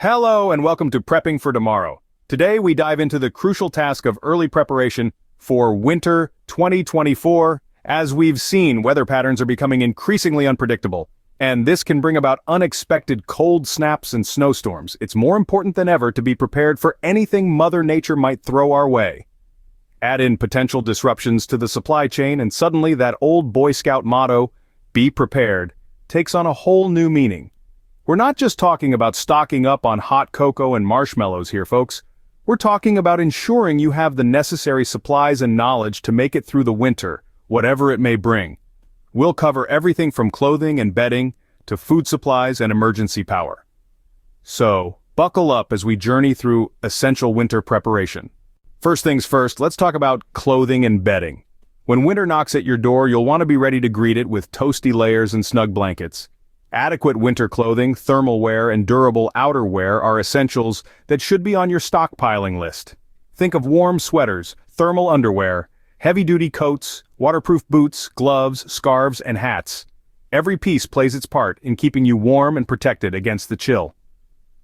Hello and welcome to Prepping for Tomorrow. Today we dive into the crucial task of early preparation for winter 2024. As we've seen, weather patterns are becoming increasingly unpredictable, and this can bring about unexpected cold snaps and snowstorms. It's more important than ever to be prepared for anything Mother Nature might throw our way. Add in potential disruptions to the supply chain and suddenly that old Boy Scout motto, "Be prepared," takes on a whole new meaning. We're not just talking about stocking up on hot cocoa and marshmallows here, folks. We're talking about ensuring you have the necessary supplies and knowledge to make it through the winter, whatever it may bring. We'll cover everything from clothing and bedding to food supplies and emergency power. So, buckle up as we journey through essential winter preparation. First things first, let's talk about clothing and bedding. When winter knocks at your door, you'll want to be ready to greet it with toasty layers and snug blankets. Adequate winter clothing, thermal wear, and durable outerwear are essentials that should be on your stockpiling list. Think of warm sweaters, thermal underwear, heavy-duty coats, waterproof boots, gloves, scarves, and hats. Every piece plays its part in keeping you warm and protected against the chill.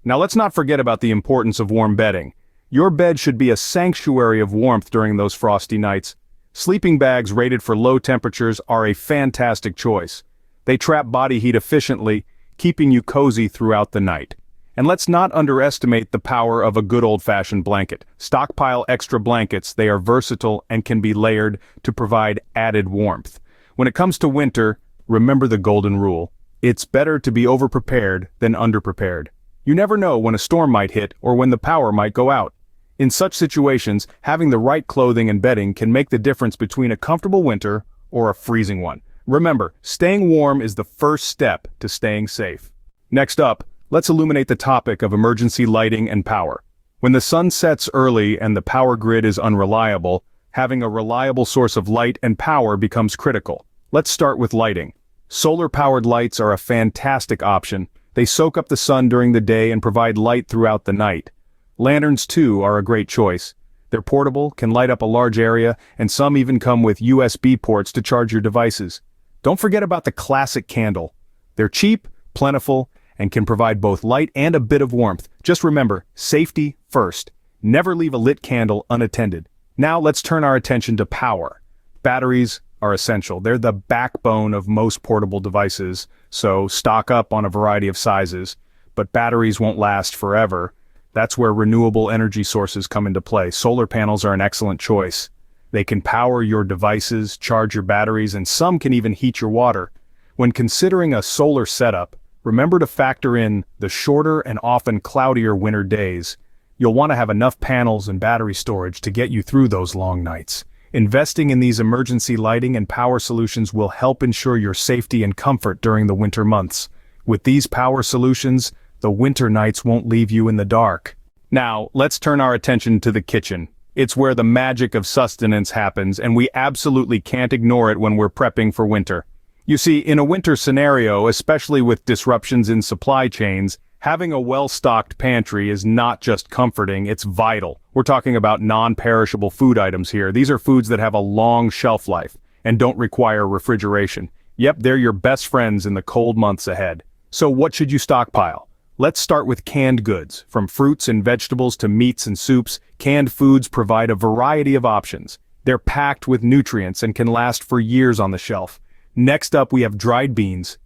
Now let's not forget about the importance of warm bedding. Your bed should be a sanctuary of warmth during those frosty nights. Sleeping bags rated for low temperatures are a fantastic choice. They trap body heat efficiently, keeping you cozy throughout the night. And let's not underestimate the power of a good old-fashioned blanket. Stockpile extra blankets. They are versatile and can be layered to provide added warmth. When it comes to winter, remember the golden rule. It's better to be overprepared than underprepared. You never know when a storm might hit or when the power might go out. In such situations, having the right clothing and bedding can make the difference between a comfortable winter or a freezing one. Remember, staying warm is the first step to staying safe. Next up, let's illuminate the topic of emergency lighting and power. When the sun sets early and the power grid is unreliable, having a reliable source of light and power becomes critical. Let's start with lighting. Solar-powered lights are a fantastic option. They soak up the sun during the day and provide light throughout the night. Lanterns, too, are a great choice. They're portable, can light up a large area, and some even come with USB ports to charge your devices. Don't forget about the classic candle. They're cheap, plentiful, and can provide both light and a bit of warmth. Just remember, safety first. Never leave a lit candle unattended. Now let's turn our attention to power. Batteries are essential. They're the backbone of most portable devices, so stock up on a variety of sizes. But batteries won't last forever. That's where renewable energy sources come into play. Solar panels are an excellent choice. They can power your devices, charge your batteries, and some can even heat your water. When considering a solar setup, remember to factor in the shorter and often cloudier winter days. You'll want to have enough panels and battery storage to get you through those long nights. Investing in these emergency lighting and power solutions will help ensure your safety and comfort during the winter months. With these power solutions, the winter nights won't leave you in the dark. Now, let's turn our attention to the kitchen. It's where the magic of sustenance happens, and we absolutely can't ignore it when we're prepping for winter. You see, in a winter scenario, especially with disruptions in supply chains, having a well-stocked pantry is not just comforting, it's vital. We're talking about non-perishable food items here. These are foods that have a long shelf life and don't require refrigeration. Yep, they're your best friends in the cold months ahead. So what should you stockpile? Let's start with canned goods. From fruits and vegetables to meats and soups, canned foods provide a variety of options. They're packed with nutrients and can last for years on the shelf. Next up, we have dried beans.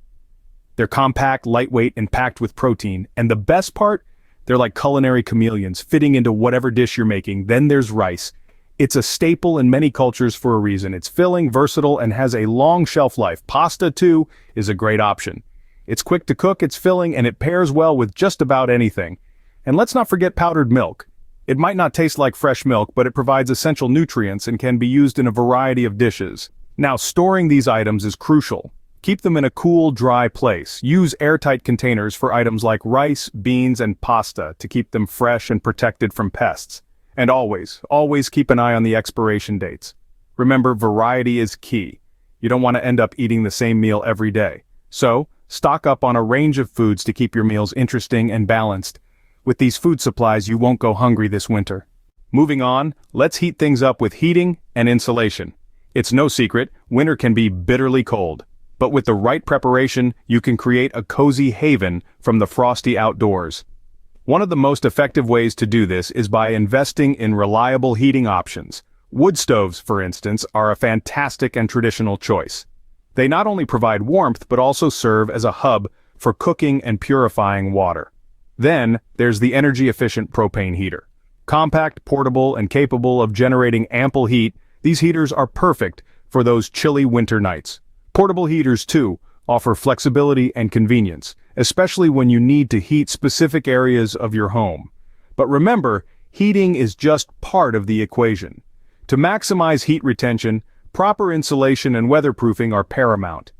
They're compact, lightweight, and packed with protein. And the best part? They're like culinary chameleons, fitting into whatever dish you're making. Then there's rice. It's a staple in many cultures for a reason. It's filling, versatile, and has a long shelf life. Pasta, too, is a great option. It's quick to cook, it's filling, and it pairs well with just about anything. And let's not forget powdered milk. It might not taste like fresh milk, but it provides essential nutrients and can be used in a variety of dishes. Now, storing these items is crucial. Keep them in a cool, dry place. Use airtight containers for items like rice, beans, and pasta to keep them fresh and protected from pests. And always keep an eye on the expiration dates. Remember, variety is key. You don't want to end up eating the same meal every day. So, stock up on a range of foods to keep your meals interesting and balanced. With these food supplies, you won't go hungry this winter. Moving on, let's heat things up with heating and insulation. It's no secret, winter can be bitterly cold. But with the right preparation, you can create a cozy haven from the frosty outdoors. One of the most effective ways to do this is by investing in reliable heating options. Wood stoves, for instance, are a fantastic and traditional choice. They not only provide warmth but also serve as a hub for cooking and purifying water. Then, there's the energy-efficient propane heater. Compact, portable, and capable of generating ample heat, these heaters are perfect for those chilly winter nights. Portable heaters, too, offer flexibility and convenience, especially when you need to heat specific areas of your home. But remember, heating is just part of the equation. To maximize heat retention, proper insulation and weatherproofing are paramount.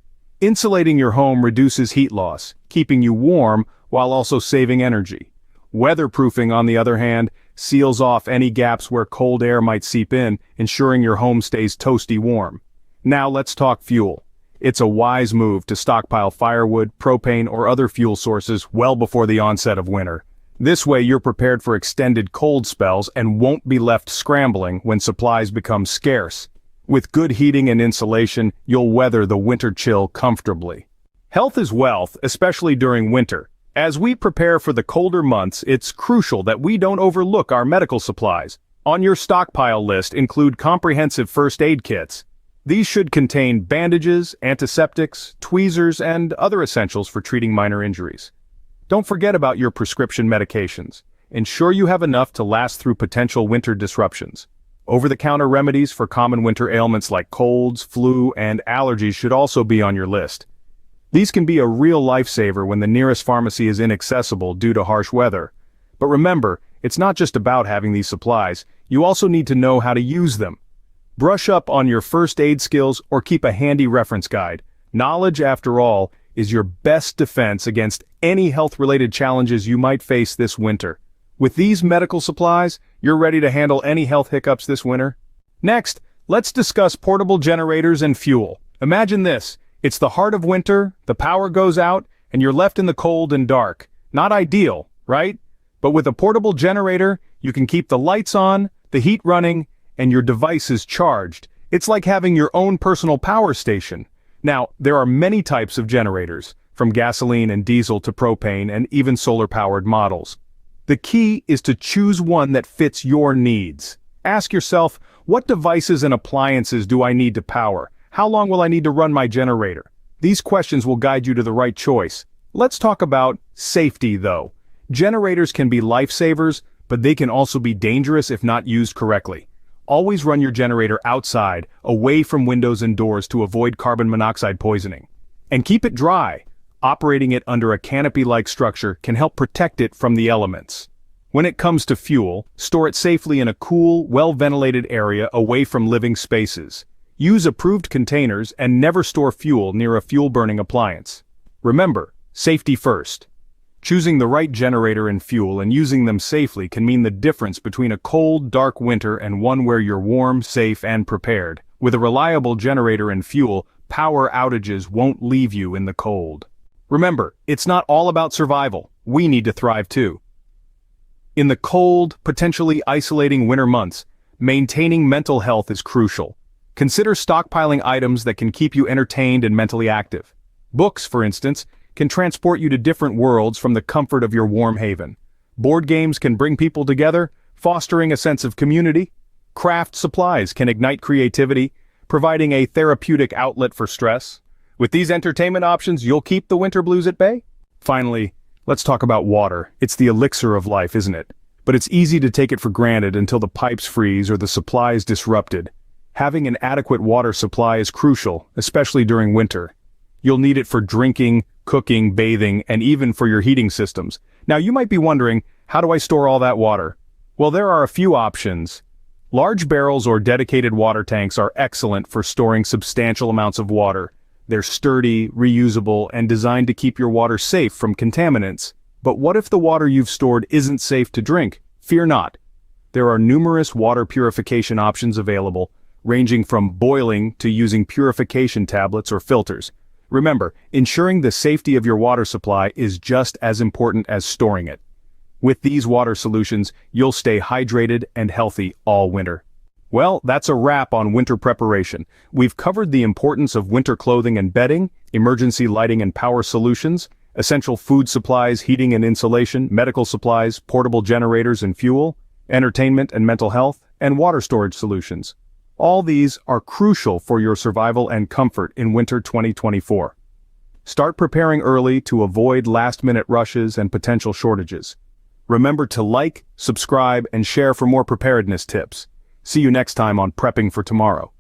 Insulating your home reduces heat loss, keeping you warm while also saving energy. Weatherproofing, on the other hand, seals off any gaps where cold air might seep in, ensuring your home stays toasty warm. Now let's talk fuel. It's a wise move to stockpile firewood, propane, or other fuel sources well before the onset of winter. This way you're prepared for extended cold spells and won't be left scrambling when supplies become scarce. With good heating and insulation, you'll weather the winter chill comfortably. Health is wealth, especially during winter. As we prepare for the colder months, it's crucial that we don't overlook our medical supplies. On your stockpile list include comprehensive first aid kits. These should contain bandages, antiseptics, tweezers, and other essentials for treating minor injuries. Don't forget about your prescription medications. Ensure you have enough to last through potential winter disruptions. Over-the-counter remedies for common winter ailments like colds, flu, and allergies should also be on your list. These can be a real lifesaver when the nearest pharmacy is inaccessible due to harsh weather. But remember, it's not just about having these supplies, you also need to know how to use them. Brush up on your first aid skills or keep a handy reference guide. Knowledge, after all, is your best defense against any health-related challenges you might face this winter. With these medical supplies, you're ready to handle any health hiccups this winter. Next, let's discuss portable generators and fuel. Imagine this. It's the heart of winter, the power goes out, and you're left in the cold and dark. Not ideal, right? But with a portable generator, you can keep the lights on, the heat running, and your devices charged. It's like having your own personal power station. Now, there are many types of generators, from gasoline and diesel to propane and even solar-powered models. The key is to choose one that fits your needs. Ask yourself, what devices and appliances do I need to power? How long will I need to run my generator? These questions will guide you to the right choice. Let's talk about safety, though. Generators can be lifesavers, but they can also be dangerous if not used correctly. Always run your generator outside, away from windows and doors to avoid carbon monoxide poisoning. And keep it dry. Operating it under a canopy-like structure can help protect it from the elements. When it comes to fuel, store it safely in a cool, well-ventilated area away from living spaces. Use approved containers and never store fuel near a fuel-burning appliance. Remember, safety first. Choosing the right generator and fuel and using them safely can mean the difference between a cold, dark winter and one where you're warm, safe, and prepared. With a reliable generator and fuel, power outages won't leave you in the cold. Remember, it's not all about survival. We need to thrive too. In the cold, potentially isolating winter months, maintaining mental health is crucial. Consider stockpiling items that can keep you entertained and mentally active. Books, for instance, can transport you to different worlds from the comfort of your warm haven. Board games can bring people together, fostering a sense of community. Craft supplies can ignite creativity, providing a therapeutic outlet for stress. With these entertainment options, you'll keep the winter blues at bay. Finally, let's talk about water. It's the elixir of life, isn't it? But it's easy to take it for granted until the pipes freeze or the supply is disrupted. Having an adequate water supply is crucial, especially during winter. You'll need it for drinking, cooking, bathing, and even for your heating systems. Now you might be wondering, how do I store all that water? Well, there are a few options. Large barrels or dedicated water tanks are excellent for storing substantial amounts of water. They're sturdy, reusable, and designed to keep your water safe from contaminants. But what if the water you've stored isn't safe to drink? Fear not. There are numerous water purification options available, ranging from boiling to using purification tablets or filters. Remember, ensuring the safety of your water supply is just as important as storing it. With these water solutions, you'll stay hydrated and healthy all winter. Well, that's a wrap on winter preparation. We've covered the importance of winter clothing and bedding, emergency lighting and power solutions, essential food supplies, heating and insulation, medical supplies, portable generators and fuel, entertainment and mental health, and water storage solutions. All these are crucial for your survival and comfort in winter 2024. Start preparing early to avoid last-minute rushes and potential shortages. Remember to like, subscribe, and share for more preparedness tips. See you next time on Prepping for Tomorrow.